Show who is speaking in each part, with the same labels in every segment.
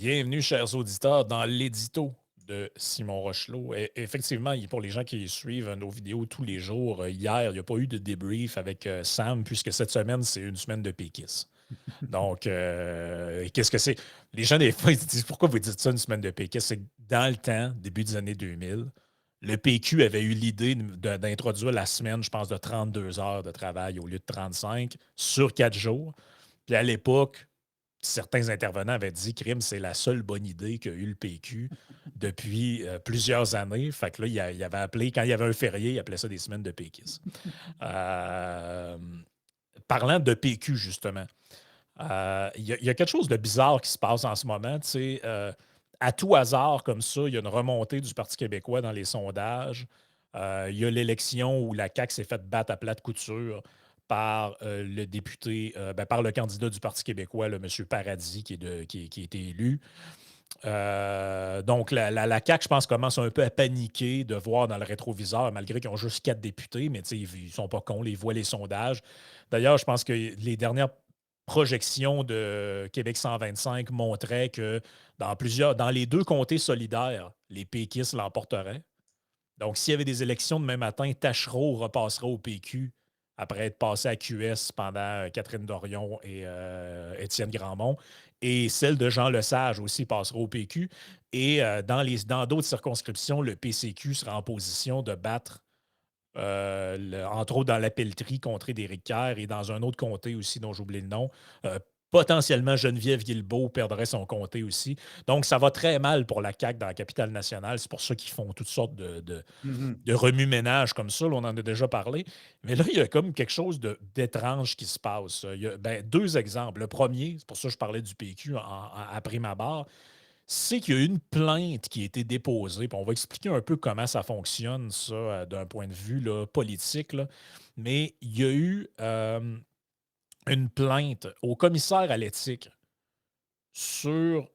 Speaker 1: Bienvenue, chers auditeurs, dans l'édito de Simon Rochelot. Effectivement, pour les gens qui suivent nos vidéos tous les jours, hier, il n'y a pas eu de débrief avec Sam, puisque cette semaine, c'est une semaine de péquisme. Donc, qu'est-ce que c'est? Les gens, des fois, ils se disent pourquoi vous dites ça, une semaine de péquisme? C'est que dans le temps, début des années 2000, le PQ avait eu l'idée d'introduire la semaine, je pense, de 32 heures de travail au lieu de 35 sur 4 jours. Puis à l'époque, certains intervenants avaient dit crime, c'est la seule bonne idée qu'a eu le PQ depuis plusieurs années. Fait que là, il avait appelé, quand il y avait un férié, il appelait ça des semaines de péquisme. Euh, Parlant de PQ, justement, il y a quelque chose de bizarre qui se passe en ce moment. Tu sais, à tout hasard, comme ça, il y a une remontée du Parti québécois dans les sondages. Il y a l'élection où la CAQ s'est fait battre à plate couture par le député, par le candidat du Parti québécois, le M. Paradis, qui a été élu. Donc, la CAQ, je pense, commence un peu à paniquer de voir dans le rétroviseur, malgré qu'ils ont juste 4 députés, mais ils ne sont pas cons, ils voient les sondages. D'ailleurs, je pense que les dernières projections de Québec 125 montraient que dans les deux comtés solidaires, les péquistes l'emporteraient. Donc, s'il y avait des élections demain matin, Tachereau repassera au PQ après être passé à QS pendant Catherine Dorion et Étienne Grandmont. Et celle de Jean Lesage aussi passera au PQ. Et dans d'autres circonscriptions, le PCQ sera en position de battre, entre autres dans la pelleterie, contrée d'Éric Kerr et dans un autre comté aussi dont j'oublie le nom. Potentiellement, Geneviève Guilbeault perdrait son comté aussi. Donc, ça va très mal pour la CAQ dans la capitale nationale. C'est pour ça qu'ils font toutes sortes
Speaker 2: Mhm.
Speaker 1: de remue-ménage comme ça. Là, on en a déjà parlé. Mais là, il y a comme quelque chose d'étrange qui se passe. Il y a deux exemples. Le premier, c'est pour ça que je parlais du PQ à prime abord, c'est qu'il y a une plainte qui a été déposée. Puis on va expliquer un peu comment ça fonctionne, ça, d'un point de vue là, politique. Là. Mais il y a eu une plainte au commissaire à l'éthique sur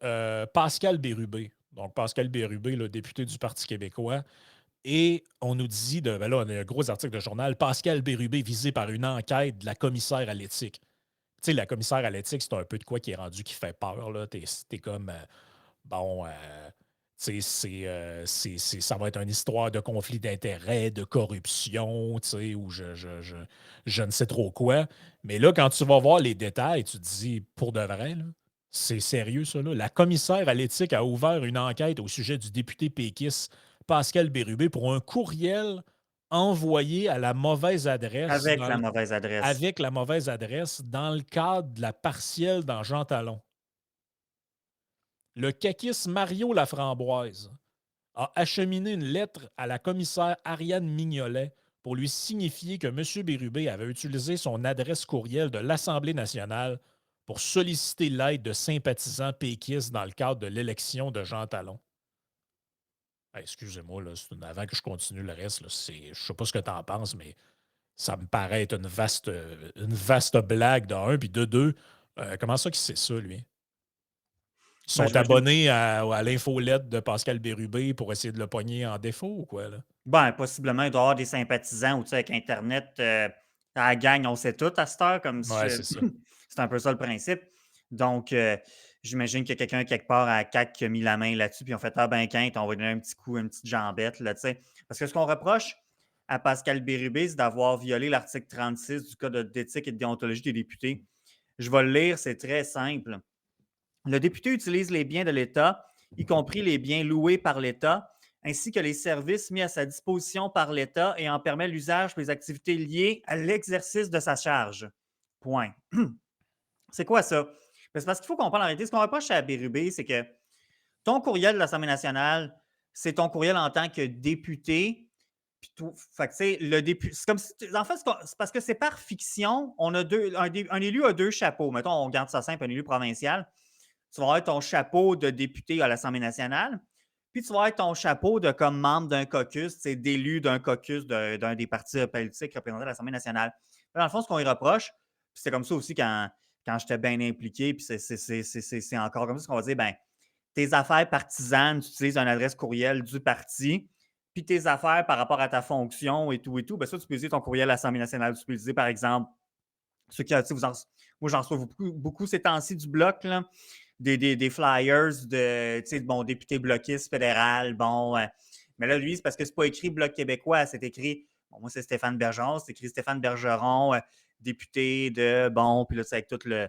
Speaker 1: Pascal Bérubé. Donc, Pascal Bérubé, le député du Parti québécois, et on nous dit, ben là, on a un gros article de journal, Pascal Bérubé visé par une enquête de la commissaire à l'éthique. Tu sais, la commissaire à l'éthique, c'est un peu de quoi qui est rendu qui fait peur. Là. T'es comme, bon, tu sais, ça va être une histoire de conflit d'intérêts, de corruption, tu sais, ou je ne sais trop quoi. Mais là, quand tu vas voir les détails, tu te dis, pour de vrai, là, c'est sérieux, ça, là. La commissaire à l'éthique a ouvert une enquête au sujet du député péquiste Pascal Bérubé pour un courriel envoyé à la mauvaise adresse,
Speaker 2: Avec la mauvaise adresse.
Speaker 1: avec la mauvaise adresse dans le cadre de la partielle dans Jean Talon. Le caquiste Mario Laframboise a acheminé une lettre à la commissaire Ariane Mignolet pour lui signifier que M. Bérubé avait utilisé son adresse courriel de l'Assemblée nationale pour solliciter l'aide de sympathisants péquistes dans le cadre de l'élection de Jean Talon. Hey, excusez-moi, là, avant que je continue le reste, là, je ne sais pas ce que tu en penses, mais ça me paraît être une vaste blague de un, puis de deux. Comment ça qu'il sait ça, lui? Ils
Speaker 2: Ben,
Speaker 1: sont
Speaker 2: j'imagine.
Speaker 1: abonnés à l'infolette de Pascal Bérubé pour essayer de le pogner en défaut ou quoi, là?
Speaker 2: Ben, possiblement, il doit y avoir des sympathisants ou tu sais, avec Internet, à la gang, on sait tout à cette heure, comme si
Speaker 1: Ouais, c'est ça.
Speaker 2: c'est un peu ça le principe. Donc, j'imagine qu'il y a quelqu'un quelque part à la CAQ qui a mis la main là-dessus, puis on fait ah ben quinte, on va lui donner un petit coup, une petite jambette, là, tu sais. Parce que ce qu'on reproche à Pascal Bérubé, c'est d'avoir violé l'article 36 du Code d'éthique et de déontologie des députés. Je vais le lire, c'est très simple. Le député utilise les biens de l'État, y compris les biens loués par l'État, ainsi que les services mis à sa disposition par l'État et en permet l'usage pour les activités liées à l'exercice de sa charge. Point. C'est quoi ça? Ben, c'est parce qu'il faut comprendre en réalité. Ce qu'on reproche à Bérubé, c'est que ton courriel de l'Assemblée nationale, c'est ton courriel en tant que député. Puis tout, fait que, tu sais, le député, c'est comme si, en fait, c'est parce que c'est par fiction, on a un élu a deux chapeaux. Mettons, on garde ça simple, un élu provincial. Tu vas avoir ton chapeau de député à l'Assemblée nationale, puis tu vas avoir ton chapeau de comme membre d'un caucus, d'élu d'un caucus d'un des partis politiques représentés à l'Assemblée nationale. Dans le fond, ce qu'on y reproche, puis c'est comme ça aussi quand j'étais bien impliqué, puis c'est encore comme ça qu'on va dire, ben, tes affaires partisanes, tu utilises une adresse courriel du parti, puis tes affaires par rapport à ta fonction et tout, ben ça, tu peux utiliser ton courriel à l'Assemblée nationale. Tu peux utiliser, par exemple, ceux qui, moi, j'en reçois beaucoup, beaucoup ces temps-ci du bloc, là. des flyers de, tu sais, bon, député bloquiste fédéral, bon. Mais là, lui, c'est parce que c'est pas écrit Bloc québécois, c'est écrit, bon, moi, c'est Stéphane Bergeron, c'est écrit Stéphane Bergeron, député de, bon, puis là, c'est avec tout le.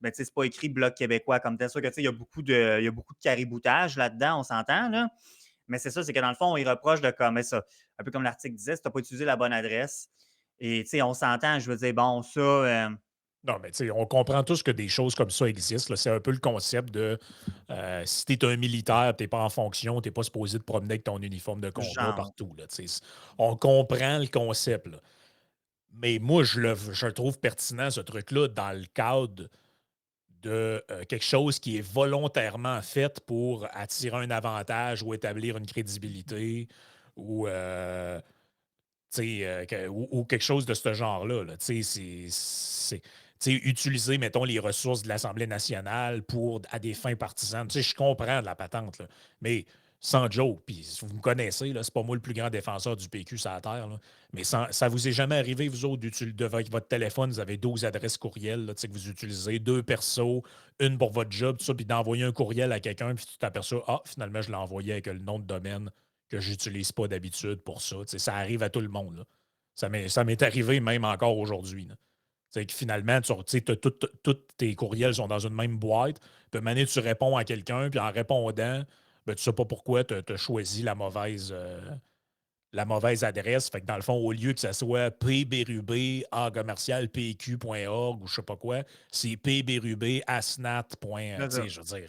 Speaker 2: Ben, tu sais, c'est pas écrit Bloc québécois comme tel. C'est sûr que, tu sais, il y a beaucoup de cariboutage là-dedans, on s'entend, là. Mais c'est ça, c'est que dans le fond, ils reprochent de comme ça. Un peu comme l'article disait, si tu n'as pas utilisé la bonne adresse. Et tu sais, on s'entend, je veux dire, bon, ça.
Speaker 1: Non, mais tu sais, on comprend tous que des choses comme ça existent, là. C'est un peu le concept de si tu es un militaire, tu n'es pas en fonction, tu n'es pas supposé te promener avec ton uniforme de combat
Speaker 2: Genre.
Speaker 1: partout, là, tu sais. On comprend le concept, là. Mais moi, je le trouve pertinent, ce truc-là, dans le cadre de quelque chose qui est volontairement fait pour attirer un avantage ou établir une crédibilité ou, tu sais, ou quelque chose de ce genre-là. Là. Tu sais, tu sais, utiliser, mettons, les ressources de l'Assemblée nationale pour, à des fins partisanes. Tu sais, je comprends de la patente, là, mais sans joke, puis vous me connaissez, là, c'est pas moi le plus grand défenseur du PQ sur la Terre, là, mais ça vous est jamais arrivé, vous autres, avec votre téléphone, vous avez 12 adresses courriels là, tu sais, que vous utilisez, deux persos, une pour votre job, tout ça, puis d'envoyer un courriel à quelqu'un, puis tu t'aperçois, ah, finalement, je l'ai envoyé avec le nom de domaine que j'utilise pas d'habitude pour ça. Tu sais, ça arrive à tout le monde. Là. Ça m'est arrivé même encore aujourd'hui. Là. C'est que finalement, tu sais, tous tes courriels sont dans une même boîte. Puis, à un tu réponds à quelqu'un, puis en répondant, ben, tu sais pas pourquoi tu as choisi la mauvaise adresse. Fait que dans le fond, au lieu que ça soit pbérubé à commercial pq.org ou je sais pas quoi, c'est pbérubé asnat. Tu
Speaker 2: C'est ça.
Speaker 1: sais, je veux dire,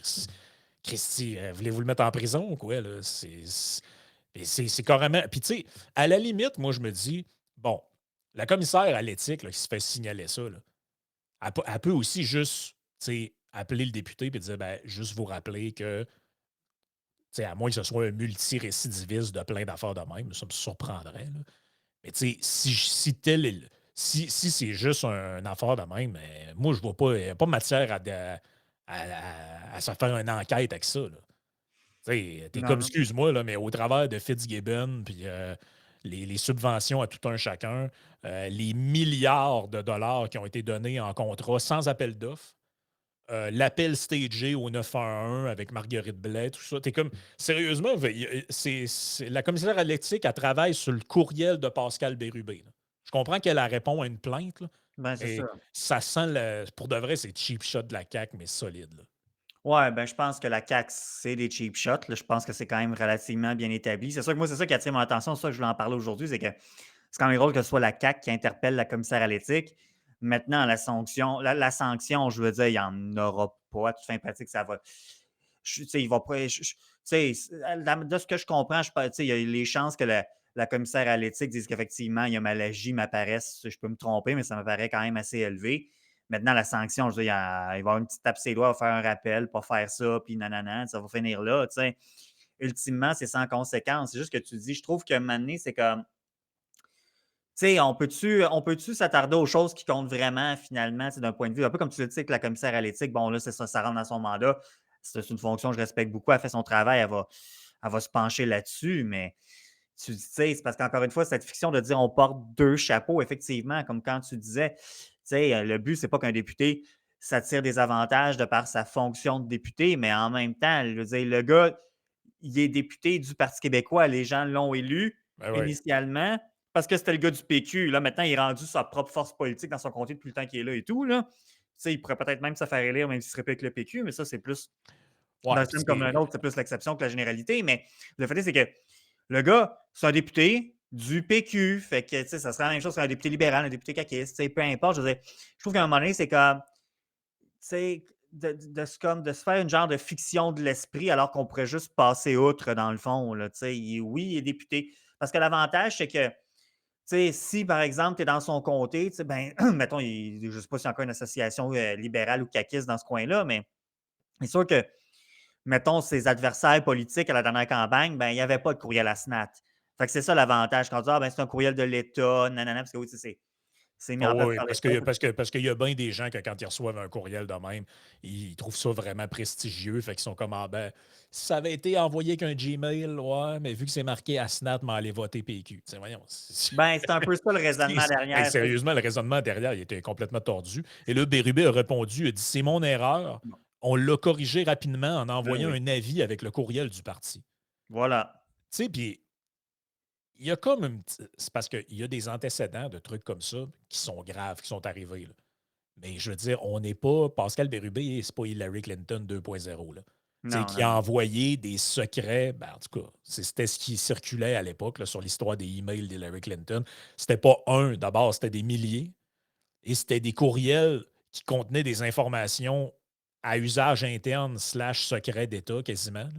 Speaker 1: Christy, voulez-vous le mettre en prison ou quoi? Là? C'est carrément. Puis, tu sais, à la limite, moi, je me dis, bon, la commissaire à l'éthique là, qui se fait signaler ça, là, elle peut aussi juste, tu sais, appeler le député et dire, ben, juste vous rappeler que, tu sais, à moins que ce soit un multirécidiviste de plein d'affaires de même, ça me surprendrait. Là. Mais, tu sais, si c'est juste une affaire de même, moi, je vois pas, y a pas matière à se faire une enquête avec ça. Là. Tu sais, t'es
Speaker 2: Non,
Speaker 1: comme,
Speaker 2: non.
Speaker 1: excuse-moi, là, mais au travers de Fitzgibbon, puis les subventions à tout un chacun, les milliards de dollars qui ont été donnés en contrat sans appel d'offres, l'appel stagé au 911 avec Marguerite Blais, tout ça, t'es comme, sérieusement, la commissaire à l'éthique, elle travaille sur le courriel de Pascal Bérubé. Là. Je comprends qu'elle répond à une plainte, là,
Speaker 2: Ben, c'est ça.
Speaker 1: mais ça sent, pour de vrai, c'est cheap shot de la CAQ, mais solide. Là.
Speaker 2: Ouais, ben, je pense que la CAQ, c'est des cheap shots. Là. Je pense que c'est quand même relativement bien établi. C'est sûr que moi, c'est ça qui attire mon attention. C'est ça que je voulais en parler aujourd'hui. C'est que c'est quand même drôle que ce soit la CAQ qui interpelle la commissaire à l'éthique. Maintenant, la sanction, je veux dire, il n'y en aura pas. À toute fin pratique, ça va. Tu sais, il va pas. Tu sais, de ce que je comprends, tu sais, il y a les chances que la commissaire à l'éthique dise qu'effectivement, il y a mal m'apparaissent. Je peux me tromper, mais ça me paraît quand même assez élevé. Maintenant, la sanction, je veux dire, il va y avoir une petite tape ses doigts, il va faire un rappel, pas faire ça, puis nanana, ça va finir là. Tu sais. Ultimement, c'est sans conséquence. C'est juste que tu dis, je trouve que maintenant, c'est comme tu sais, on peut-tu s'attarder aux choses qui comptent vraiment, finalement, d'un point de vue, un peu comme tu le dis avec la commissaire à l'éthique, bon, là, c'est ça rentre dans son mandat. C'est une fonction que je respecte beaucoup. Elle fait son travail, elle va se pencher là-dessus, mais tu sais, c'est parce qu'encore une fois, cette fiction de dire on porte deux chapeaux, effectivement, comme quand tu disais, tu sais, le but, c'est pas qu'un député s'attire des avantages de par sa fonction de député, mais en même temps, je veux dire, le gars, il est député du Parti québécois. Les gens l'ont élu
Speaker 1: Ben oui.
Speaker 2: initialement parce que c'était le gars du PQ. Là, maintenant, il est rendu sa propre force politique dans son comté depuis le temps qu'il est là et tout. Là. Tu sais, il pourrait peut-être même se faire élire, même s'il serait pas avec le PQ, mais ça, c'est plus, dans
Speaker 1: Ouais,
Speaker 2: un
Speaker 1: puis
Speaker 2: système comme un
Speaker 1: c'est.
Speaker 2: autre, c'est plus l'exception que la généralité. Mais le fait est, c'est que le gars, c'est un député du PQ. Fait que, tu sais, ça serait la même chose qu'un député libéral, un député caquiste, tu sais, peu importe. Je veux dire, je trouve qu'à un moment donné, c'est comme, sais, de se faire une genre de fiction de l'esprit alors qu'on pourrait juste passer outre dans le fond. Là, oui, il est député. Parce que l'avantage, c'est que si par exemple, tu es dans son comté, ben, mettons, je ne sais pas s'il y a encore une association libérale ou caquiste dans ce coin-là, mais c'est sûr que, mettons, ses adversaires politiques à la dernière campagne, ben, il n'y avait pas de courriel à SNAT. Fait que c'est ça l'avantage. Quand on dit, ah, ben, c'est un courriel de l'État, nanana, parce que oui, c'est mis en
Speaker 1: Oh
Speaker 2: place
Speaker 1: oui,
Speaker 2: par
Speaker 1: parce
Speaker 2: l'État.
Speaker 1: parce qu'il y a bien des gens que quand ils reçoivent un courriel de même, ils trouvent ça vraiment prestigieux. Fait qu'ils sont comme, ah ben, si ça avait été envoyé qu'un Gmail, ouais, mais vu que c'est marqué Asnat, mais allez voter PQ. Tu sais, voyons.
Speaker 2: Ben, c'est un peu ça le raisonnement
Speaker 1: Hey,
Speaker 2: derrière.
Speaker 1: sérieusement, le raisonnement derrière, il était complètement tordu. Et là, Bérubé a répondu, il a dit, c'est mon erreur. On l'a corrigé rapidement en
Speaker 2: Ben
Speaker 1: envoyant
Speaker 2: oui.
Speaker 1: un avis avec le courriel du parti.
Speaker 2: Voilà.
Speaker 1: Tu sais, puis il y a comme c'est parce qu'il y a des antécédents de trucs comme ça qui sont graves, qui sont arrivés, là. Mais je veux dire, on n'est pas Pascal Bérubé, c'est pas Hillary Clinton 2.0, là. Tu sais,
Speaker 2: Non,
Speaker 1: qui
Speaker 2: non,
Speaker 1: a
Speaker 2: non.
Speaker 1: envoyé des secrets, ben, en tout cas, c'était ce qui circulait à l'époque là, sur l'histoire des emails d'Hillary Clinton. C'était pas un, d'abord, c'était des milliers. Et c'était des courriels qui contenaient des informations à usage interne slash secret d'État quasiment, là,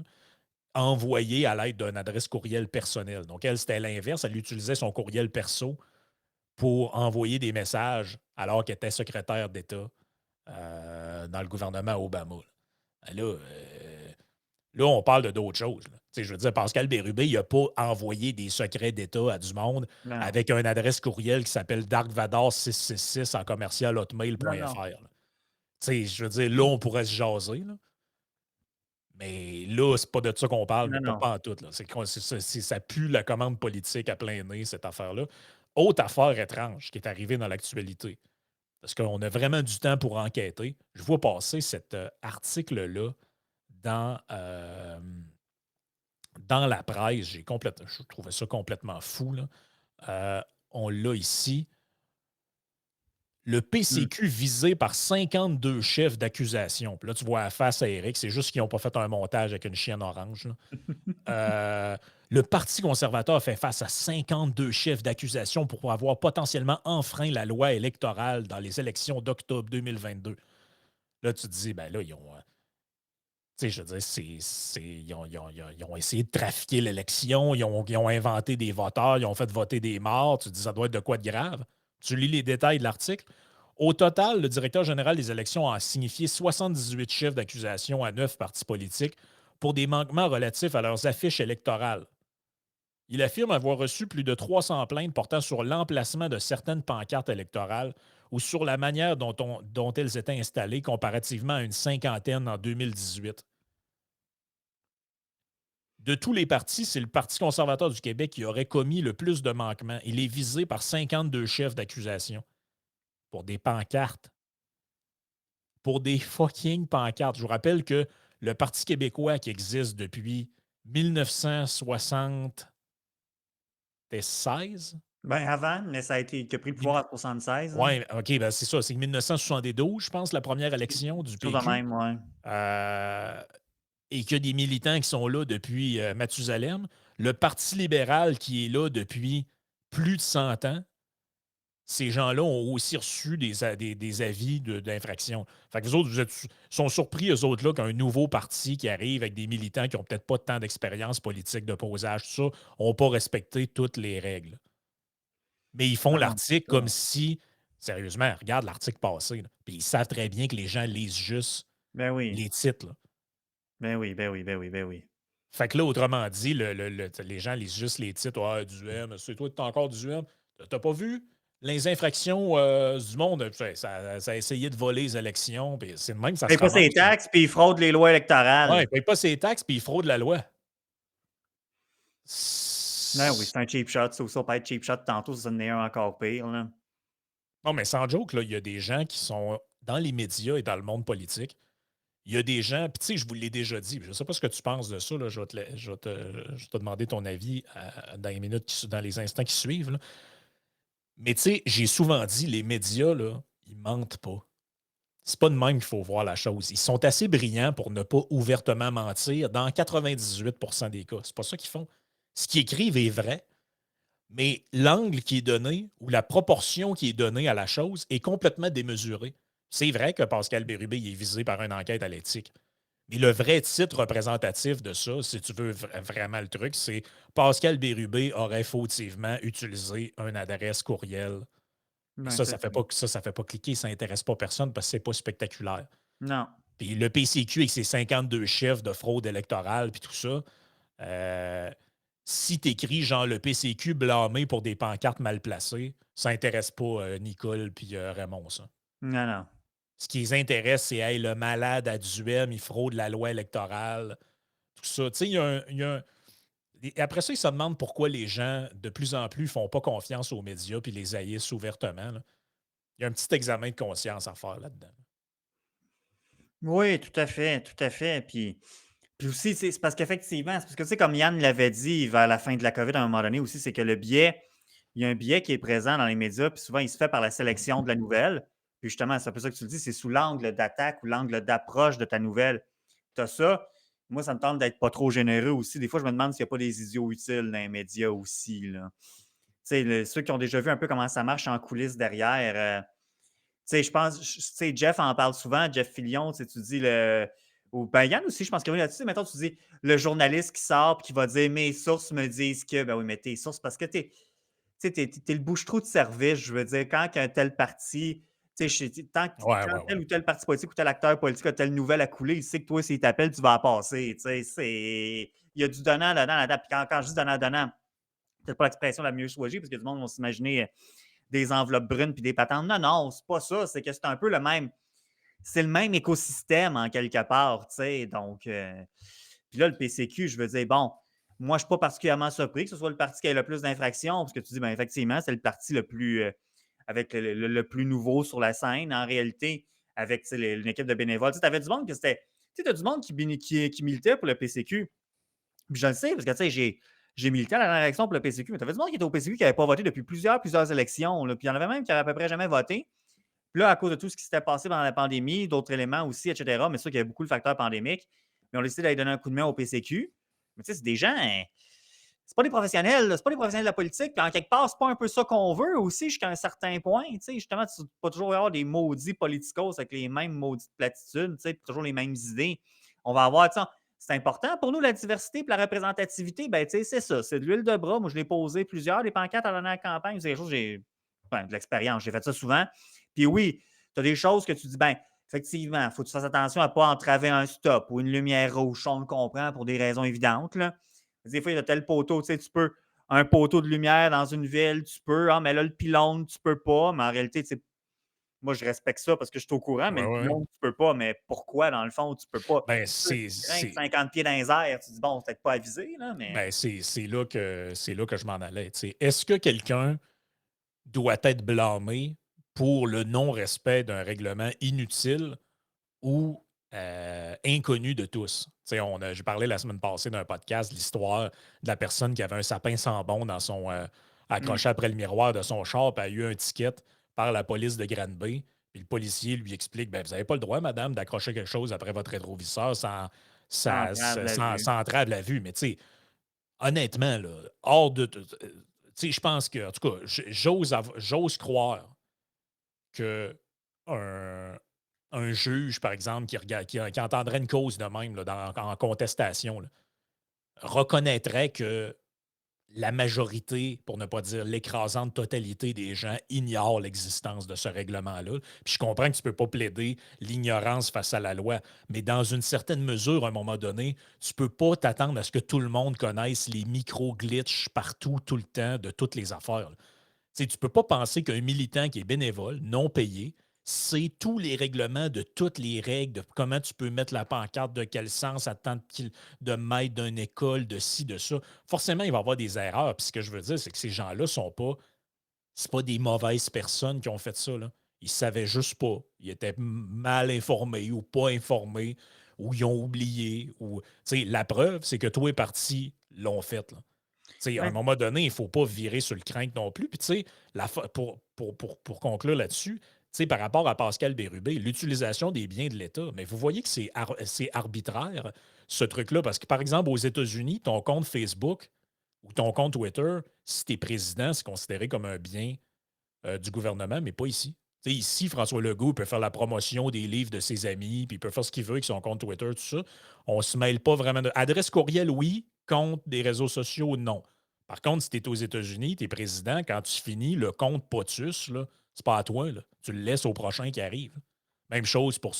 Speaker 1: envoyées à l'aide d'une adresse courriel personnelle. Donc, elle, c'était l'inverse. Elle utilisait son courriel perso pour envoyer des messages alors qu'elle était secrétaire d'État dans le gouvernement Obama. Là, on parle de d'autres choses. Là. Tu sais, je veux dire, Pascal Bérubé, il n'a pas envoyé des secrets d'État à du monde
Speaker 2: Non.
Speaker 1: avec une adresse courriel qui s'appelle darkvador666 en commercial
Speaker 2: Non, non.
Speaker 1: hotmail.fr. Là. Tu sais, je veux dire, là, on pourrait se jaser. Là. Mais là, c'est pas de ça qu'on parle, mais
Speaker 2: Non, non.
Speaker 1: pas en tout. Là. Ça pue la commande politique à plein nez, cette affaire-là. Autre affaire étrange qui est arrivée dans l'actualité, parce qu'on a vraiment du temps pour enquêter. Je vois passer cet article-là dans, dans la presse. Je trouvais ça complètement fou. Là. On l'a ici. Le
Speaker 2: Mmh.
Speaker 1: PCQ visé par 52 chefs d'accusation. Puis là, tu vois la face à Eric, c'est juste qu'ils n'ont pas fait un montage avec une chienne orange. Là. Euh, le Parti conservateur fait face à 52 chefs d'accusation pour avoir potentiellement enfreint la loi électorale dans les élections d'octobre 2022. Là, tu te dis, ben là, ils ont. Tu sais, je veux dire, ils ont essayé de trafiquer l'élection, ils ont inventé des voteurs, ils ont fait voter des morts. Tu te dis, ça doit être de quoi de grave. Tu lis les détails de l'article. Au total, le directeur général des élections a signifié 78 chefs d'accusation à 9 partis politiques pour des manquements relatifs à leurs affiches électorales. Il affirme avoir reçu plus de 300 plaintes portant sur l'emplacement de certaines pancartes électorales ou sur la manière dont elles étaient installées comparativement à une cinquantaine en 2018. De tous les partis, c'est le Parti conservateur du Québec qui aurait commis le plus de manquements. Il est visé par 52 chefs d'accusation pour des pancartes. Pour des fucking pancartes. Je vous rappelle que le Parti québécois qui existe depuis 1976,
Speaker 2: Ben, avant, mais ça a été qui a pris le pouvoir à 76, hein.
Speaker 1: oui, OK, ben c'est ça. C'est 1972, je pense, la première élection du
Speaker 2: Quelque chose de
Speaker 1: PQ.
Speaker 2: même, ouais.
Speaker 1: Euh, et qu'il y a des militants qui sont là depuis Mathusalem. Le Parti libéral qui est là depuis plus de 100 ans. Ces gens-là ont aussi reçu des avis d'infraction. Fait que vous autres, sont surpris, eux autres, là, qu'un nouveau parti qui arrive avec des militants qui n'ont peut-être pas tant d'expérience politique, de posage, tout ça, n'ont pas respecté toutes les règles. Mais ils font
Speaker 2: Non, non,
Speaker 1: l'article
Speaker 2: c'est ça.
Speaker 1: comme si, sérieusement, regarde l'article passé, là, puis ils savent très bien que les gens lisent juste
Speaker 2: Ben oui.
Speaker 1: les titres. Là.
Speaker 2: Ben oui, ben oui, ben oui, ben oui.
Speaker 1: Fait que là, autrement dit, les gens lisent juste les titres. Ah, du M, c'est toi, tu encore du M. T'as pas vu les infractions du monde? Ça a essayé de voler les élections. Puis c'est de même que ça
Speaker 2: Paye
Speaker 1: se
Speaker 2: pas
Speaker 1: ramasse.
Speaker 2: ses taxes, puis il fraude les lois
Speaker 1: Ouais,
Speaker 2: électorales.
Speaker 1: il paye pas ses taxes puis il fraude la loi.
Speaker 2: Ben oui, c'est un cheap shot, ça aussi, on parlait de cheap shot tantôt, ça en est un encore pire, là.
Speaker 1: Non, mais sans joke, là, il y a des gens qui sont dans les médias et dans le monde politique. Il y a des gens, puis tu sais, je vous l'ai déjà dit, je ne sais pas ce que tu penses de ça, là, je vais te demander ton avis dans les minutes, dans les instants qui suivent. Là. Mais tu sais, j'ai souvent dit, les médias, là, ils mentent pas. C'est pas de même qu'il faut voir la chose. Ils sont assez brillants pour ne pas ouvertement mentir dans 98 des cas. C'est pas ça qu'ils font. Ce qu'ils écrivent est vrai, mais l'angle qui est donné ou la proportion qui est donnée à la chose est complètement démesurée. C'est vrai que Pascal Bérubé est visé par une enquête à l'éthique. Mais le vrai titre représentatif de ça, si tu veux vraiment le truc, c'est Pascal Bérubé aurait fautivement utilisé une adresse courriel. Et
Speaker 2: Ben,
Speaker 1: ça,
Speaker 2: c'est ça.
Speaker 1: ça fait pas cliquer, ça n'intéresse pas personne parce que c'est pas spectaculaire.
Speaker 2: Non.
Speaker 1: Puis le PCQ avec ses 52 chefs de fraude électorale puis tout ça, euh, si tu écris genre le PCQ blâmé pour des pancartes mal placées, ça intéresse pas Nicole puis Raymond, ça.
Speaker 2: Non, non.
Speaker 1: Ce qui les intéresse, c'est hey, le malade à Duhem, il fraude la loi électorale, tout ça. Tu sais, il y a et après ça, ils se demandent pourquoi les gens, de plus en plus, font pas confiance aux médias puis les haïssent ouvertement. Là. Il y a un petit examen de conscience à faire là-dedans.
Speaker 2: Oui, tout à fait, tout à fait. Puis aussi, c'est parce qu'effectivement, c'est parce que, tu sais, comme Yann l'avait dit vers la fin de la COVID à un moment donné aussi, c'est que le biais, il y a un biais qui est présent dans les médias, puis souvent, il se fait par la sélection de la nouvelle. Puis justement, c'est un peu ça que tu le dis, c'est sous l'angle d'attaque ou l'angle d'approche de ta nouvelle. Tu as ça. Moi, ça me tente d'être pas trop généreux aussi. Des fois, je me demande s'il n'y a pas des idiots utiles dans les médias aussi, là. Tu sais, ceux qui ont déjà vu un peu comment ça marche en coulisses derrière. Tu sais, je pense, tu sais, Jeff en parle souvent, Jeff Fillion, tu sais, tu dis le. Ou ben Yann aussi, je pense qu'il y a là-dessus. Mettons, tu dis le journaliste qui sort et qui va dire mes sources me disent que. Ben oui, mais tes sources, parce que tu sais, t'es le bouche-trou de service. Je veux dire, quand un tel parti. Tu sais,
Speaker 1: Ouais,
Speaker 2: quand
Speaker 1: ouais,
Speaker 2: tel
Speaker 1: ouais.
Speaker 2: ou tel parti politique ou tel acteur politique a telle nouvelle à couler, il sait que toi, s'il t'appelle, tu vas la passer. Tu sais, il y a du donnant-donnant là-dedans. Puis quand je dis donnant-donnant, peut-être pas l'expression la mieux choisie, parce que du monde vont s'imaginer des enveloppes brunes puis des patentes. Non, non, c'est pas ça. C'est que c'est un peu le même. C'est le même écosystème en quelque part, tu sais. Donc, puis là, le PCQ, je veux dire, bon, moi, je ne suis pas particulièrement surpris que ce soit le parti qui ait le plus d'infractions, parce que tu dis, ben, effectivement, c'est le parti le plus, avec le plus nouveau sur la scène, en réalité, avec une équipe de bénévoles. Tu avais du monde que c'était. Tu sais, as du monde qui militait pour le PCQ. Puis je le sais, parce que, tu sais, j'ai milité à la dernière élection pour le PCQ, mais tu avais du monde qui était au PCQ qui n'avait pas voté depuis plusieurs élections. Là. Puis il y en avait même qui n'avaient à peu près jamais voté. Puis là, à cause de tout ce qui s'était passé pendant la pandémie, d'autres éléments aussi, etc., mais c'est sûr qu'il y avait beaucoup le facteur pandémique, mais on a décidé d'aller donner un coup de main au PCQ. Mais tu sais, c'est des gens, hein, c'est pas des professionnels, là, c'est pas des professionnels de la politique. Puis en quelque part, c'est pas un peu ça qu'on veut aussi jusqu'à un certain point. Tu sais, justement, tu peux toujours avoir des maudits politicos avec les mêmes maudites platitudes, tu sais, puis toujours les mêmes idées. On va avoir, tu sais, c'est important pour nous, la diversité et la représentativité. Ben, tu sais, c'est ça, c'est de l'huile de bras. Moi, je l'ai posé plusieurs, des pancartes à la dernière campagne. C'est quelque chose que j'ai, enfin, de l'expérience, j'ai fait ça souvent. Puis oui, tu as des choses que tu dis, ben, effectivement, il faut que tu fasses attention à ne pas entraver un stop ou une lumière rouge. On le comprend pour des raisons évidentes, là. Des fois, il y a tel poteau, tu sais, tu peux, un poteau de lumière dans une ville, tu peux, ah, mais là, le pylône, tu peux pas. Mais en réalité, tu sais, moi, je respecte ça parce que je suis au courant, mais
Speaker 1: Ouais,
Speaker 2: le
Speaker 1: ouais.
Speaker 2: pylône, tu peux pas. Mais pourquoi, dans le fond, tu peux pas?
Speaker 1: Ben,
Speaker 2: Tu
Speaker 1: c'est.
Speaker 2: grimpes
Speaker 1: c'est-
Speaker 2: 50 pieds dans les airs, tu dis, bon, c'est peut-être pas avisé, là, mais.
Speaker 1: Ben, c'est là que je m'en allais. Tu sais. Est-ce que quelqu'un doit être blâmé pour le non-respect d'un règlement inutile ou inconnu de tous? Tu sais, j'ai parlé la semaine passée d'un podcast, l'histoire de la personne qui avait un sapin sans bon dans son,
Speaker 2: Hum.
Speaker 1: accroché après le miroir de son char, puis a eu un ticket par la police de Granby. Puis le policier lui explique, ben, vous n'avez pas le droit, madame, d'accrocher quelque chose après votre rétroviseur
Speaker 2: Ça entrave la vue.
Speaker 1: sans entrave la vue. Mais tu sais, honnêtement, là, hors de. Tu sais, je pense que, en tout cas, j'ose croire que un juge, par exemple, qui entendrait une cause de même là, en contestation, là, reconnaîtrait que la majorité, pour ne pas dire l'écrasante totalité des gens, ignorent l'existence de ce règlement-là. Puis je comprends que tu ne peux pas plaider l'ignorance face à la loi, mais dans une certaine mesure, à un moment donné, tu ne peux pas t'attendre à ce que tout le monde connaisse les micro-glitches partout, tout le temps, de toutes les affaires. Là. Tu ne peux pas penser qu'un militant qui est bénévole, non payé, sait tous les règlements de toutes les règles, de comment tu peux mettre la pancarte, de quel sens, à tant de mètres d'une école, de ci, de ça. Forcément, il va y avoir des erreurs. Puis ce que je veux dire, c'est que ces gens-là sont pas, c'est pas des mauvaises personnes qui ont fait ça. Là. Ils savaient juste pas. Ils étaient mal informés ou pas informés ou ils ont oublié. Ou, la preuve, c'est que tous les partis l'ont fait. Là. À un
Speaker 2: Ben,
Speaker 1: moment donné, il ne faut pas virer sur le crank non plus. Puis, pour conclure là-dessus, par rapport à Pascal Bérubé, l'utilisation des biens de l'État, mais vous voyez que c'est arbitraire, ce truc-là. Parce que, par exemple, aux États-Unis, ton compte Facebook ou ton compte Twitter, si tu es président, c'est considéré comme un bien du gouvernement, mais pas ici. Ici, François Legault peut faire la promotion des livres de ses amis, puis il peut faire ce qu'il veut avec son compte Twitter, tout ça. On ne se mêle pas vraiment de. Adresse courriel, oui. Compte des réseaux sociaux, non. Par contre, si tu es aux États-Unis, tu es président, quand tu finis, le compte POTUS, là, c'est pas à toi. Là. Tu le laisses au prochain qui arrive. Même chose pour,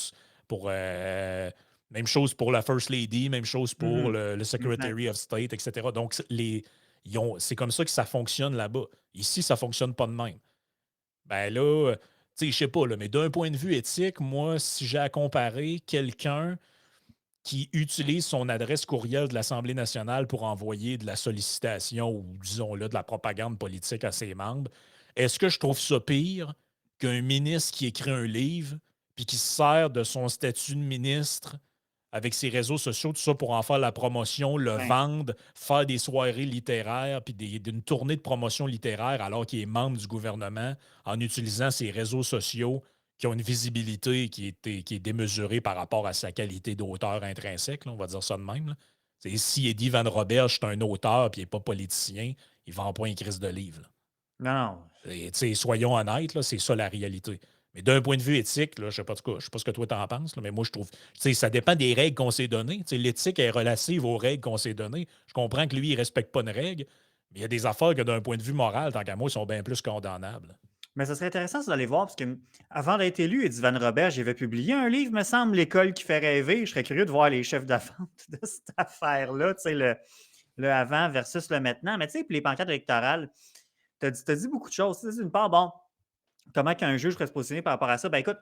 Speaker 1: même chose pour la First Lady, même chose pour
Speaker 2: mhm,
Speaker 1: le
Speaker 2: exact.
Speaker 1: Secretary of State, etc. Donc, c'est comme ça que ça fonctionne là-bas. Ici, ça ne fonctionne pas de même. Ben là, tu sais, je sais pas, là, mais d'un point de vue éthique, moi, si j'ai à comparer quelqu'un qui utilise son adresse courriel de l'Assemblée nationale pour envoyer de la sollicitation ou, disons-le, de la propagande politique à ses membres, est-ce que je trouve ça pire qu'un ministre qui écrit un livre puis qui se sert de son statut de ministre avec ses réseaux sociaux, tout ça pour en faire la promotion, le
Speaker 2: Ouais.
Speaker 1: vendre, faire des soirées littéraires, puis d'une tournée de promotion littéraire alors qu'il est membre du gouvernement en utilisant ses réseaux sociaux qui ont une visibilité qui est démesurée par rapport à sa qualité d'auteur intrinsèque, là, on va dire ça de même. Là. Si Eddie Van Roberge est un auteur puis il n'est pas politicien, il vend pas une crise de livre. Là.
Speaker 2: Non, non.
Speaker 1: Et, soyons honnêtes, là, c'est ça la réalité. Mais d'un point de vue éthique, là, je sais pas, je sais pas ce que toi t'en penses, là, mais moi je trouve, ça dépend des règles qu'on s'est données. L'éthique est relative aux règles qu'on s'est données. Je comprends que lui, il respecte pas une règle, mais il y a des affaires que d'un point de vue moral, tant qu'à moi, ils sont bien plus condamnables.
Speaker 2: Mais ça serait intéressant d'aller voir, parce que avant d'être élu, Eddie Van Robert, j'avais publié un livre, me semble, L'école qui fait rêver. Je serais curieux de voir les chefs de vente de cette affaire-là, tu sais, le avant versus le maintenant. Mais tu sais, puis les pancartes électorales, tu as dit beaucoup de choses. Tu sais, d'une part, bon, comment qu'un juge pourrait se positionner par rapport à ça? Ben écoute,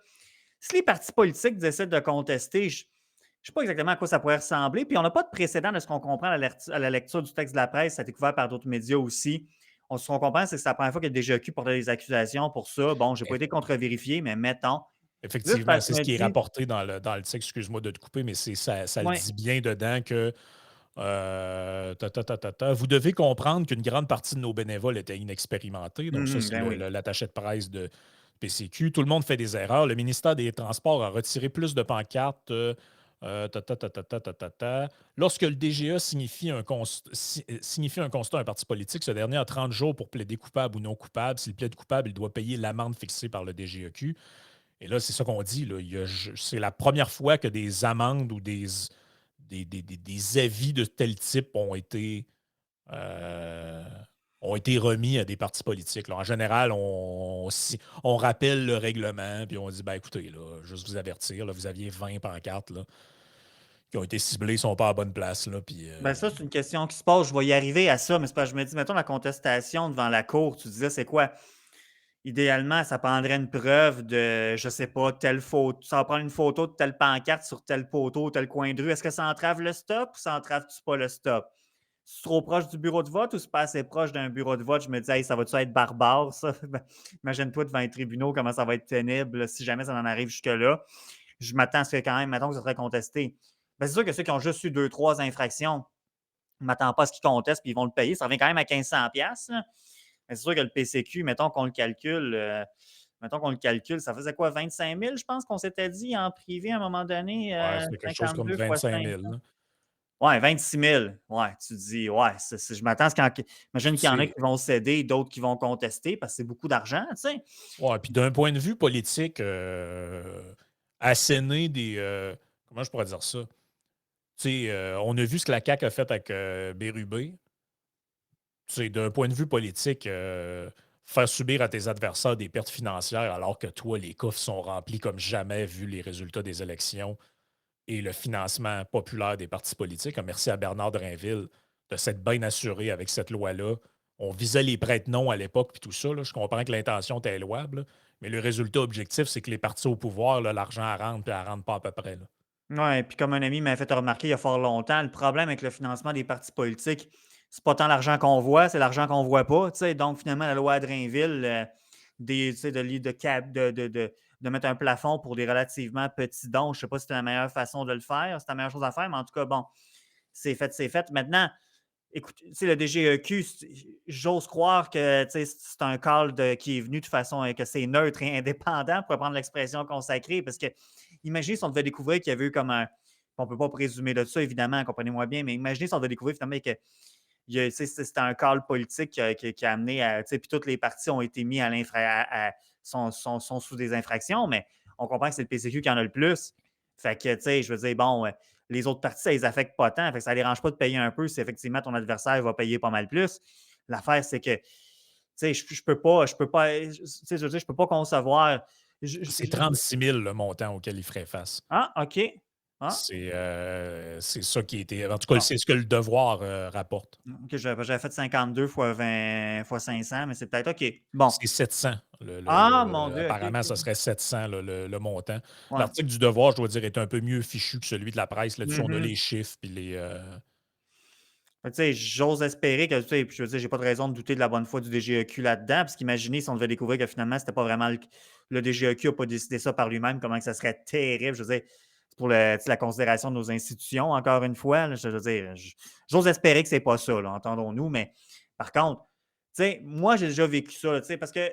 Speaker 2: si les partis politiques décident de contester, je ne sais pas exactement à quoi ça pourrait ressembler. Puis on n'a pas de précédent de ce qu'on comprend à la lecture du texte de la presse. Ça a été couvert par d'autres médias aussi. Ce qu'on comprend, c'est que c'est la première fois que le DGEQ portait des accusations pour ça. Bon, je n'ai pas été contre-vérifié, mais mettons. Juste
Speaker 1: Effectivement,
Speaker 2: parce que
Speaker 1: c'est
Speaker 2: je
Speaker 1: ce
Speaker 2: me
Speaker 1: qui est
Speaker 2: dis,
Speaker 1: rapporté dans le texte. Excuse-moi de te couper, mais ça le
Speaker 2: ouais,
Speaker 1: dit bien dedans que vous devez comprendre qu'une grande partie de nos bénévoles étaient inexpérimentés. Donc, ça, c'est
Speaker 2: ben oui.
Speaker 1: l'attaché de presse de PCQ. Tout le monde fait des erreurs. Le ministère des Transports a retiré plus de pancartes. Lorsque le DGE signifie un constat à un parti politique, ce dernier a 30 jours pour plaider coupable ou non coupable. S'il plaide coupable, il doit payer l'amende fixée par le DGEQ. Et là, c'est ça qu'on dit. Là. C'est la première fois que des amendes ou des avis de tel type euh, ont été remis à des partis politiques. Là. En général, on rappelle le règlement, puis on dit ben, écoutez, là, juste vous avertir, là, vous aviez 20 pancartes là, qui ont été ciblées, ne sont pas à la bonne place. Là, puis,
Speaker 2: Ben ça, c'est une question qui se pose. Je vais y arriver à ça, mais c'est parce que je me dis, mettons la contestation devant la cour, tu disais, c'est quoi? Idéalement, ça prendrait une preuve de, je sais pas, telle photo. Ça va prendre une photo de telle pancarte sur tel poteau, tel coin de rue. Est-ce que ça entrave le stop ou ça entrave-tu pas le stop? C'est trop proche du bureau de vote ou c'est pas assez proche d'un bureau de vote? Je me dis, hey, ça va-tu être barbare, ça? Ben, imagine-toi devant les tribunaux, comment ça va être pénible si jamais ça en arrive jusque-là. Je m'attends à ce que quand même, mettons que ça serait contesté. Ben, c'est sûr que ceux qui ont juste eu deux, trois infractions, je ne m'attends pas à ce qu'ils contestent puis ils vont le payer. Ça revient quand même à 1500$. Mais c'est sûr que le PCQ, mettons qu'on le calcule, ça faisait quoi, 25 000, je pense qu'on s'était dit en privé à un moment donné,
Speaker 1: ouais, c'est quelque chose comme
Speaker 2: 52 fois
Speaker 1: 25
Speaker 2: 5.
Speaker 1: 000. Là.
Speaker 2: Ouais, 26 000. Ouais, tu te dis, ouais, je m'attends à ce qu'il imagine qu'il y en a
Speaker 1: C'est,
Speaker 2: qui vont céder, d'autres qui vont contester parce que c'est beaucoup d'argent, tu sais.
Speaker 1: ouais, puis d'un point de vue politique, asséner comment je pourrais dire ça? On a vu ce que la CAQ a fait avec Bérubé. D'un point de vue politique, faire subir à tes adversaires des pertes financières alors que toi, les coffres sont remplis comme jamais vu les résultats des élections et le financement populaire des partis politiques. Merci à Bernard Drinville de s'être bien assuré avec cette loi-là. On visait les prête-noms à l'époque puis tout ça. Là. Je comprends que l'intention était louable, là, mais le résultat objectif, c'est que les partis au pouvoir, là, l'argent rentre puis elle rentre pas à peu près. Là.
Speaker 2: Ouais, puis comme un ami m'a fait remarquer il y a fort longtemps, le problème avec le financement des partis politiques, c'est pas tant l'argent qu'on voit, c'est l'argent qu'on voit pas. Tu sais. Donc, finalement, la loi à Drainville, tu sais, de mettre un plafond pour des relativement petits dons, je sais pas si c'est la meilleure façon de le faire, c'est la meilleure chose à faire, mais en tout cas, bon, c'est fait, c'est fait. Maintenant, écoute, tu sais, le DGEQ, j'ose croire que tu sais, c'est un call qui est venu de façon que c'est neutre et indépendant, pour prendre l'expression consacrée, parce que imaginez si on devait découvrir qu'il y avait eu comme un. On ne peut pas présumer de ça, évidemment, comprenez-moi bien, mais imaginez si on devait découvrir finalement que c'était un call politique qui a amené à. Puis toutes les parties ont été mis sont sous des infractions, mais on comprend que c'est le PCQ qui en a le plus. Fait que, tu sais, je veux dire, bon, les autres parties, ça les affecte pas tant. Fait que ça ne les dérange pas de payer un peu si effectivement ton adversaire va payer pas mal plus. L'affaire, c'est que, tu sais, je peux pas, tu sais, je veux dire, je peux pas concevoir.
Speaker 1: C'est 36 000 le montant auquel il ferait face.
Speaker 2: Ah, OK. Ah,
Speaker 1: C'est ça qui était. En tout cas,
Speaker 2: bon.
Speaker 1: c'est ce que le devoir rapporte.
Speaker 2: OK, j'avais fait 52 fois 20 fois 500, mais c'est peut-être OK. Bon.
Speaker 1: C'est 700.
Speaker 2: Ah, mon Dieu, OK,
Speaker 1: Apparemment, ça
Speaker 2: OK.
Speaker 1: serait 700 le montant.
Speaker 2: Ouais.
Speaker 1: L'article du devoir, je dois dire, est un peu mieux fichu que celui de la presse. Là-dessus, on a
Speaker 2: Mhm.
Speaker 1: les chiffres puis
Speaker 2: Fait que, tu sais, j'ose espérer que, tu sais, puis je veux dire, j'ai pas de raison de douter de la bonne foi du DGEQ là-dedans, parce qu'imaginez si on devait découvrir que finalement, c'était pas vraiment le DGEQ n'a pas décidé ça par lui-même, comment que ça serait terrible. Je veux dire, c'est pour tu sais, la considération de nos institutions, encore une fois. Là, je veux dire, j'ose espérer que c'est pas ça, là, entendons-nous, mais par contre, tu sais, moi, j'ai déjà vécu ça, là, tu sais, parce que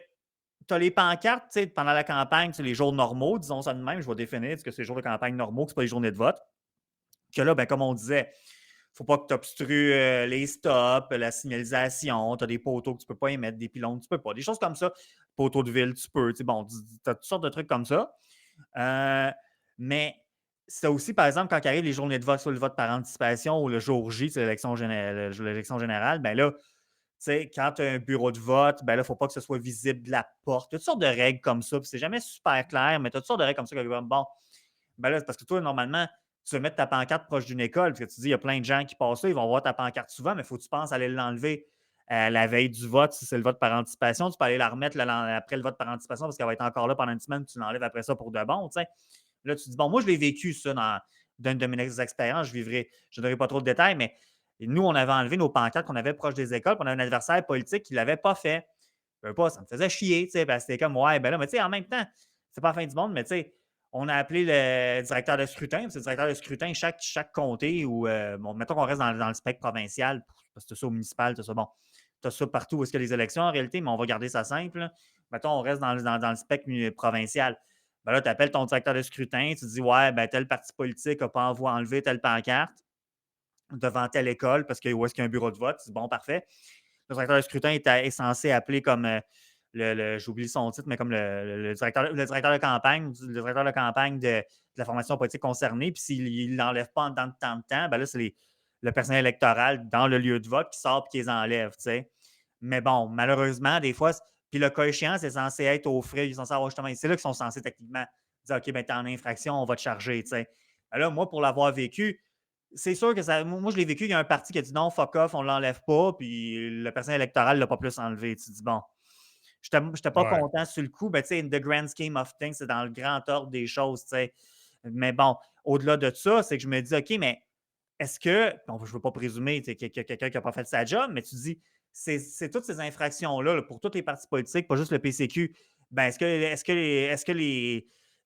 Speaker 2: tu as les pancartes, tu sais, pendant la campagne, c'est les jours normaux, disons ça de même, je vais définir ce que c'est les jours de campagne normaux, que c'est pas les journées de vote. Que là, ben, comme on disait, faut pas que tu obstrues les stops, la signalisation, tu as des poteaux que tu peux pas émettre, des pylônes, tu peux pas. Des choses comme ça. Poteaux de ville, tu peux. Tu sais, bon, tu as toutes sortes de trucs comme ça. Euh, mais c'est aussi, par exemple, quand il arrive les journées de vote, soit le vote par anticipation ou le jour J, c'est l'élection générale, ben là, tu sais, quand tu as un bureau de vote, ben là, il ne faut pas que ce soit visible de la porte. Toutes sortes de règles comme ça. Puis c'est jamais super clair, mais tu as toutes sortes de règles comme ça. Bon, ben là, c'est parce que toi, normalement, tu veux mettre ta pancarte proche d'une école, parce que tu dis, il y a plein de gens qui passent là, ils vont voir ta pancarte souvent, mais il faut que tu penses à aller l'enlever la veille du vote, si c'est le vote par anticipation. Tu peux aller la remettre après le vote par anticipation parce qu'elle va être encore là pendant une semaine, puis tu l'enlèves après ça pour de bon. Tu sais. Là, tu te dis, bon, moi, je l'ai vécu, ça, dans une de mes expériences. Je ne donnerai pas trop de détails, mais nous, on avait enlevé nos pancartes qu'on avait proche des écoles, puis on avait un adversaire politique qui ne l'avait pas fait. Je veux pas, ça me faisait chier, tu sais, parce que c'était comme, ouais, ben là, mais tu sais, en même temps, c'est pas la fin du monde, mais tu sais, on a appelé le directeur de scrutin. C'est le directeur de scrutin, chaque comté, ou, bon, mettons qu'on reste dans le spectre provincial, parce que tu as ça au municipal, tu as ça, bon, tu as ça partout où est-ce qu'il y a les élections en réalité, mais on va garder ça simple. Là. Mettons, on reste dans le spectre provincial. Ben là, tu appelles ton directeur de scrutin, tu dis, ouais, ben tel parti politique n'a pas enlevé telle pancarte devant telle école parce que où est-ce qu'il y a un bureau de vote. Tu dis, bon, parfait. Le directeur de scrutin est censé appeler comme j'oublie son titre, mais comme le directeur de campagne de la formation politique concernée. Puis s'il ne l'enlève pas en dedans de tant de temps, ben là, c'est le personnel électoral dans le lieu de vote qui sort et qui les enlève. T'sais. Mais bon, malheureusement, des fois, puis le cas échéant, c'est censé être aux frais. Ils sont censés avoir justement. C'est là qu'ils sont censés techniquement dire OK, ben t'es en infraction, on va te charger. T'sais. Ben là, moi, pour l'avoir vécu, c'est sûr que ça. Moi, je l'ai vécu. Il y a un parti qui a dit non, fuck off, on ne l'enlève pas. Puis le personnel électoral ne l'a pas plus enlevé. Tu te dis bon, je n'étais pas
Speaker 1: Ouais.
Speaker 2: content sur le coup. Ben, tu sais, in the grand scheme of things, c'est dans le grand ordre des choses. Tu sais. Mais bon, au-delà de ça, c'est que je me dis OK, mais est-ce que. Bon, je ne veux pas présumer qu'il y a quelqu'un qui n'a pas fait sa job, mais tu dis, c'est toutes ces infractions-là là, pour tous les partis politiques, pas juste le PCQ. Ben, est-ce que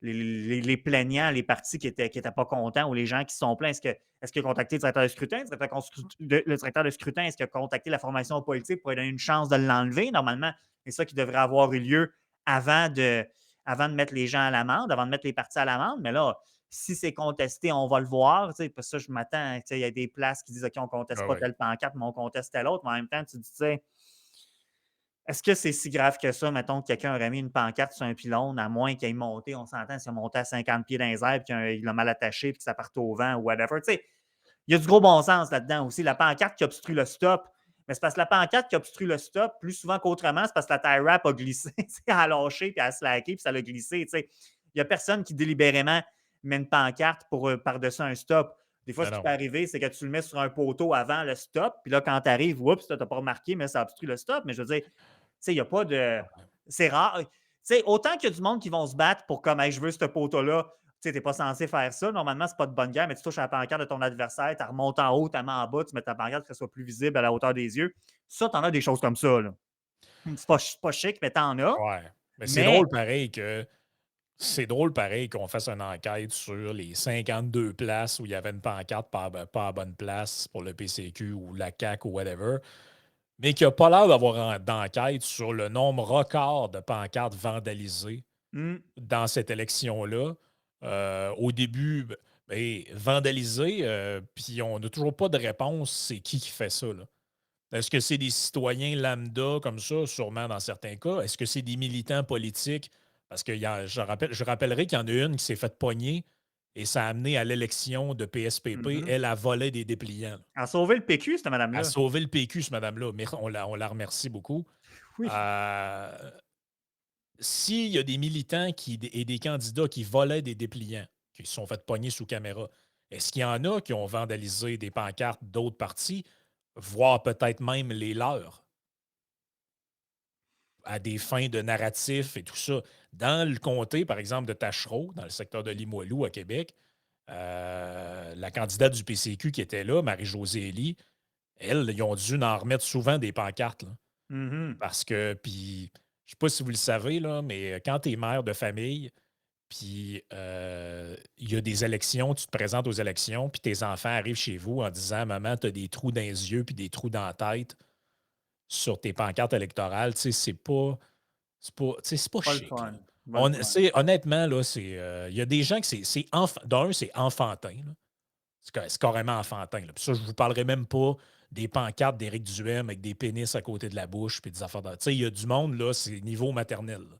Speaker 2: les plaignants, les partis qui étaient pas contents ou les gens qui se sont plaints, est-ce qu'ils ont contacté le directeur de scrutin? Le directeur de scrutin, est-ce qu'il a contacté la formation politique pour lui donner une chance de l'enlever? Normalement, c'est ça qui devrait avoir eu lieu avant de, avant de mettre les gens à l'amende, avant de mettre les partis à l'amende. Mais là, si c'est contesté, on va le voir. Parce que ça, je m'attends. Il y a des places qui disent OK, on ne conteste
Speaker 1: Ah
Speaker 2: pas
Speaker 1: ouais.
Speaker 2: telle pancarte, mais on conteste telle autre. Mais en même temps, tu te dis, est-ce que c'est si grave que ça, mettons, que quelqu'un aurait mis une pancarte sur un pylône, à moins qu'il ait monté, on s'entend, s'il a monté à 50 pieds dans les airs, puis qu'il l'a mal attaché, puis que ça parte au vent ou whatever. Tu sais, il y a du gros bon sens là-dedans aussi. La pancarte qui obstrue le stop, mais c'est parce que la pancarte qui obstrue le stop, plus souvent qu'autrement, c'est parce que la tie wrap a glissé, elle a lâché, puis elle a slacké, puis ça l'a glissé. Tu sais. Il n'y a personne qui délibérément met une pancarte par-dessus un stop. Des fois,
Speaker 1: Ben
Speaker 2: ce qui peut
Speaker 1: non.
Speaker 2: arriver, c'est que tu le mets sur un poteau avant le stop, puis là, quand tu arrives, oups, tu n'as pas remarqué, mais ça obstrue le stop. Mais je veux dire, il n'y a pas de. C'est rare. Autant qu'il y a du monde qui vont se battre pour comme hey, je veux ce poteau-là, tu n'es pas censé faire ça. Normalement, c'est pas de bonne guerre, mais tu touches à la pancarte de ton adversaire, tu remontes en haut, tu la mets en bas, tu mets ta pancarte pour qu'elle soit plus visible à la hauteur des yeux. Ça, tu en as des choses comme ça. Là. C'est pas chic, mais tu en as.
Speaker 1: Ouais. Mais
Speaker 2: Mais
Speaker 1: c'est drôle pareil qu'on fasse une enquête sur les 52 places où il y avait une pancarte pas à bonne place pour le PCQ ou la CAQ ou whatever, mais qu'il n'y a pas l'air d'avoir d'enquête sur le nombre record de pancartes vandalisées
Speaker 2: hmm,
Speaker 1: dans cette élection-là. Au début, vandalisées, puis on n'a toujours pas de réponse, c'est qui fait ça, là? Est-ce que c'est des citoyens lambda comme ça, sûrement dans certains cas? Est-ce que c'est des militants politiques? Parce que je rappellerai qu'il y en a une qui s'est faite pogner et ça a amené à l'élection de PSPP.
Speaker 2: mhm.
Speaker 1: Elle a volé des dépliants.
Speaker 2: À sauver le PQ, cette
Speaker 1: Elle a
Speaker 2: madame-là.
Speaker 1: sauvé le PQ, ce madame-là. Mais on la remercie beaucoup.
Speaker 2: Oui.
Speaker 1: Euh, S'il y a des militants et des candidats qui volaient des dépliants, qui se sont fait pogner sous caméra, est-ce qu'il y en a qui ont vandalisé des pancartes d'autres partis, voire peut-être même les leurs? À des fins de narratif et tout ça. Dans le comté, par exemple, de Tachereau, dans le secteur de Limoilou à Québec, la candidate du PCQ qui était là, Marie-Josée Elie, elles, ils ont dû en remettre souvent des pancartes, là.
Speaker 2: Mhm.
Speaker 1: Parce que, puis, je sais pas si vous le savez, là, mais quand tu es mère de famille, puis il y a des élections, tu te présentes aux élections, puis tes enfants arrivent chez vous en disant: «Maman, tu as des trous dans les yeux puis des trous dans la tête sur tes pancartes électorales», tu sais, c'est pas
Speaker 2: Pas le
Speaker 1: chic, là.
Speaker 2: fun. Pas le fun.
Speaker 1: Honnêtement, là, il y a des gens que d'un, c'est enfantin, là. C'est carrément enfantin, là. Puis ça, je vous parlerai même pas des pancartes d'Éric Duhem avec des pénis à côté de la bouche puis des affaires de tu sais, il y a du monde, là, c'est niveau maternel, là.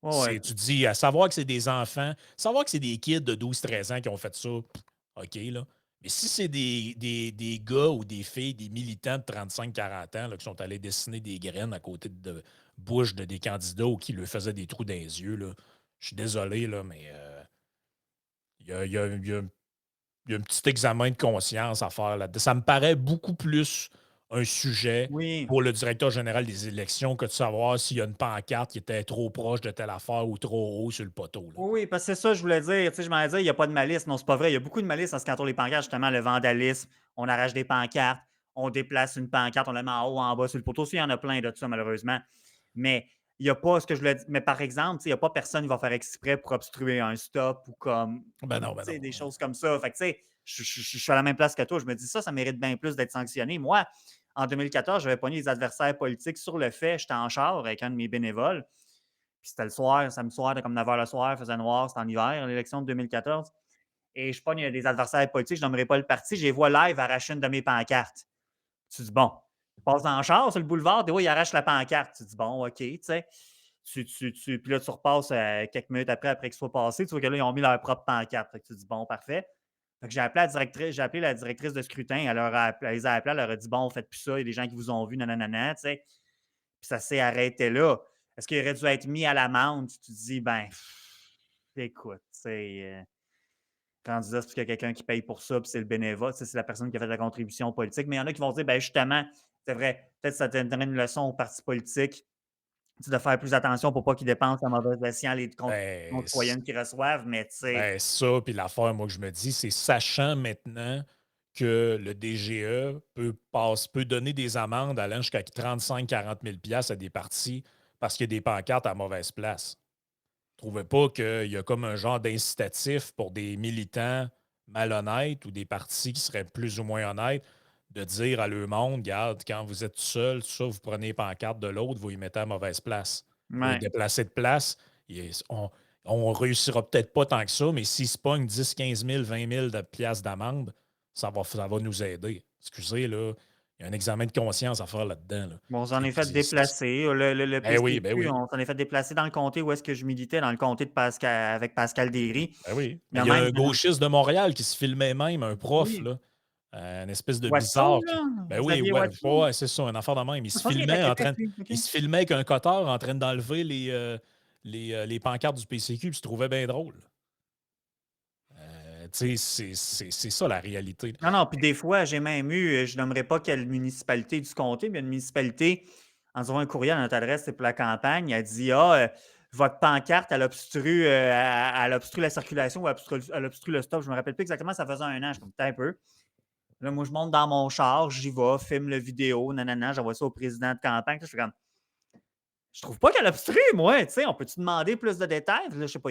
Speaker 2: Ouais, ouais.
Speaker 1: Tu dis, à savoir que c'est des enfants, savoir que c'est des kids de 12 13 ans qui ont fait ça, OK, là. Mais si c'est des gars ou des filles, des militants de 35 40 ans là, qui sont allés dessiner des graines à côté de bouche de des candidats ou qui leur faisaient des trous dans les yeux, là, je suis désolé, là, mais il y a, il y a- il y a un petit examen de conscience à faire là-dedans. Ça me paraît beaucoup plus un sujet
Speaker 2: Oui.
Speaker 1: pour le directeur général des élections que de savoir s'il y a une pancarte qui était trop proche de telle affaire ou trop haut sur le poteau, là.
Speaker 2: Oui, parce que c'est ça, je voulais dire. Tu sais, je m'en dire, il n'y a pas de malice. Non, c'est pas vrai. Il y a beaucoup de malice en ce qui entoure les pancartes, justement, le vandalisme. On arrache des pancartes, on déplace une pancarte, on la met en haut, en bas sur le poteau. Ça, il y en a plein de ça, malheureusement. Mais il n'y a pas ce que je voulais dire. Mais par exemple, tu sais, il n'y a pas personne qui va faire exprès pour obstruer un stop ou comme
Speaker 1: Ben
Speaker 2: tu sais,
Speaker 1: non.
Speaker 2: des choses comme ça. Fait que, tu sais, je suis à la même place que toi. Je me dis ça mérite bien plus d'être sanctionné. Moi, en 2014, j'avais pogné des adversaires politiques sur le fait. J'étais en char avec un de mes bénévoles. Puis c'était le soir, samedi soir, comme 9 h le soir, il faisait noir, c'était en hiver, l'élection de 2014. Et je pogne des adversaires politiques, je n'aimerais pas le parti, je les vois live arracher une de mes pancartes. Tu dis, bon, tu passes dans le char sur le boulevard, des fois, ils arrachent la pancarte. Tu dis, bon, OK, tu sais. Puis là, tu repasses quelques minutes après qu'ils soient passés, tu vois que là, ils ont mis leur propre pancarte. Fait que tu dis, bon, parfait. Fait que j'ai appelé la directrice de scrutin, elle les a appelés, elle leur a dit, bon, faites plus ça, il y a des gens qui vous ont vu, nanana, tu sais. Puis ça s'est arrêté là. Est-ce qu'il aurait dû être mis à l'amende? Tu te dis, ben, écoute, c'est candidat, c'est parce qu'il y a quelqu'un qui paye pour ça, puis c'est le bénévole, c'est la personne qui a fait la contribution politique. Mais il y en a qui vont dire, ben justement, c'est vrai, peut-être que ça te donnerait une leçon aux partis politiques de faire plus attention pour pas qu'ils dépensent la mauvaise escient les contributions
Speaker 1: Ben,
Speaker 2: citoyennes qu'ils reçoivent, mais tu sais,
Speaker 1: ça, puis l'affaire, moi, que je me dis, c'est sachant maintenant que le DGE peut donner des amendes allant jusqu'à 35 000 40 000 à des partis parce qu'il y a des pancartes à mauvaise place. Trouvez pas qu'il y a comme un genre d'incitatif pour des militants malhonnêtes ou des partis qui seraient plus ou moins honnêtes de dire à le monde, regarde, quand vous êtes tout seul, tout ça, vous prenez les pancartes de l'autre, vous y mettez à mauvaise place. Vous y
Speaker 2: ouais.
Speaker 1: déplacez de place. On réussira peut-être pas tant que ça, mais s'il se pogne 10 15 000 20 000 de piastres d'amende, ça va nous aider. Excusez, là, il y a un examen de conscience à faire là-dedans, là.
Speaker 2: Bon, on s'en est fait déplacer. Le
Speaker 1: Ben
Speaker 2: PCQ,
Speaker 1: oui.
Speaker 2: on s'en est fait déplacer dans le comté où est-ce que je militais, dans le comté de Pascal, avec Pascal Derry.
Speaker 1: Ben oui.
Speaker 2: Il y
Speaker 1: Mais
Speaker 2: a
Speaker 1: il y a
Speaker 2: même
Speaker 1: un gauchiste de Montréal qui se filmait même, un prof,
Speaker 2: oui,
Speaker 1: là, une espèce de
Speaker 2: Watso,
Speaker 1: bizarre qui.
Speaker 2: là,
Speaker 1: Ben oui,
Speaker 2: Xavier
Speaker 1: ouais,
Speaker 2: Watso.
Speaker 1: ouais, c'est ça, un affaire de même.
Speaker 2: Je pense qu'il est à Québec, lui. OK.
Speaker 1: Il se filmait avec un cutter en train d'enlever les pancartes du PCQ, puis il se trouvait bien drôle. Tu sais, c'est ça la réalité, là.
Speaker 2: Non, non, puis des fois, j'ai même eu, je nommerai pas quelle municipalité du comté, mais une municipalité, en disant un courriel à notre adresse, c'est pour la campagne, elle dit: «Ah, votre pancarte, elle obstrue la circulation ou elle obstrue le stop». Je me rappelle plus exactement, ça faisait 1 an. Je suis comme: «Attends un peu». Là, moi, je monte dans mon char, j'y vais, filme le vidéo, nanana, j'envoie ça au président de campagne. Là, je fais comme: «Je trouve pas qu'elle obstrue, moi, tu sais, on peut-tu demander plus de détails?» Là, je sais pas,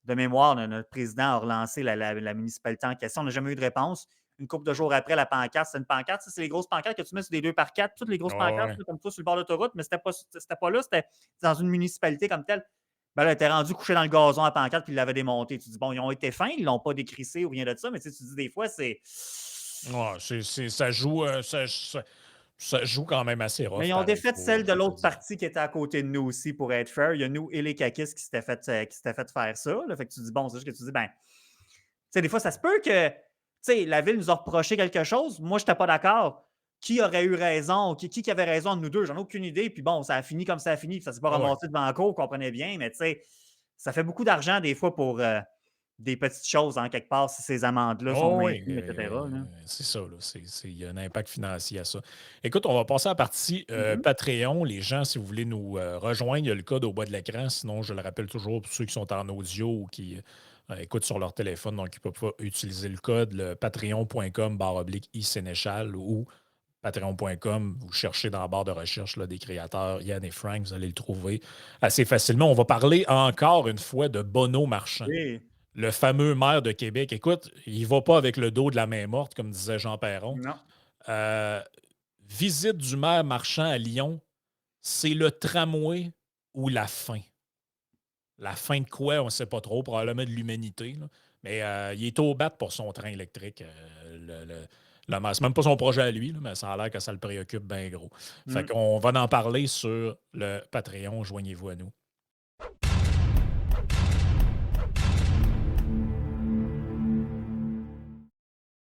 Speaker 2: de mémoire, notre président a relancé la municipalité en question. On n'a jamais eu de réponse. Une couple de jours après, la pancarte, c'est une pancarte. Ça, c'est les grosses pancartes que tu mets sur des 2x4, toutes les grosses
Speaker 1: Ouais,
Speaker 2: pancartes,
Speaker 1: ouais.
Speaker 2: là, comme ça, sur le bord de l'autoroute, mais c'était pas là, c'était dans une municipalité comme telle. Ben là, elle était rendue couchée dans le gazon à pancarte, puis ils l'avaient démontée. Tu dis, bon, ils ont été fins, ils l'ont pas décrissé ou rien de ça, mais tu sais, tu dis, des fois, c'est.
Speaker 1: Ouais, ça joue, ça joue quand même assez
Speaker 2: Mais
Speaker 1: rough,
Speaker 2: ils ont
Speaker 1: pareil,
Speaker 2: défait celle de
Speaker 1: faut te le
Speaker 2: l'autre
Speaker 1: dire.
Speaker 2: partie qui était à côté de nous aussi, pour être fair. Il y a nous et les caquistes qui s'étaient fait faire ça. Là. Fait que tu dis, bon, c'est juste que tu dis, ben, sais, des fois, ça se peut que la ville nous a reproché quelque chose. Moi, je n'étais pas d'accord. Qui aurait eu raison? Qui avait raison de nous deux? J'en ai aucune idée. Puis bon, ça a fini comme ça a fini. Puis ça ne s'est pas
Speaker 1: Ah ouais.
Speaker 2: ramassé devant la cour, comprenez bien. Mais tu sais, ça fait beaucoup d'argent des fois pour des petites choses, en quelque part, si ces amendes-là sont
Speaker 1: Oh oui,
Speaker 2: maintenues, etc. Là.
Speaker 1: c'est ça, là. Il y a un impact financier à ça. Écoute, on va passer à la partie
Speaker 2: Mhm.
Speaker 1: Patreon. Les gens, si vous voulez nous rejoindre, il y a le code au bas de l'écran. Sinon, je le rappelle toujours pour ceux qui sont en audio ou qui écoutent sur leur téléphone, donc ils ne peuvent pas utiliser le code, le patreon.com/isénéchal ou Patreon.com, vous cherchez dans la barre de recherche là, des créateurs, Yann et Frank, vous allez le trouver assez facilement. On va parler encore une fois de Bono Marchand,
Speaker 2: Oui.
Speaker 1: le fameux maire de Québec. Écoute, il ne va pas avec le dos de la main morte, comme disait Jean Perron.
Speaker 2: Non.
Speaker 1: Euh, Visite du maire Marchand à Lyon, c'est le tramway ou la fin. La fin de quoi, on ne sait pas trop, probablement de l'humanité. Là. Mais il est au bat pour son train électrique. Le maire. C'est même pas son projet à lui, là, mais ça a l'air que ça le préoccupe bien gros. Fait
Speaker 2: Mm.
Speaker 1: qu'on va en parler sur le Patreon. Joignez-vous à nous.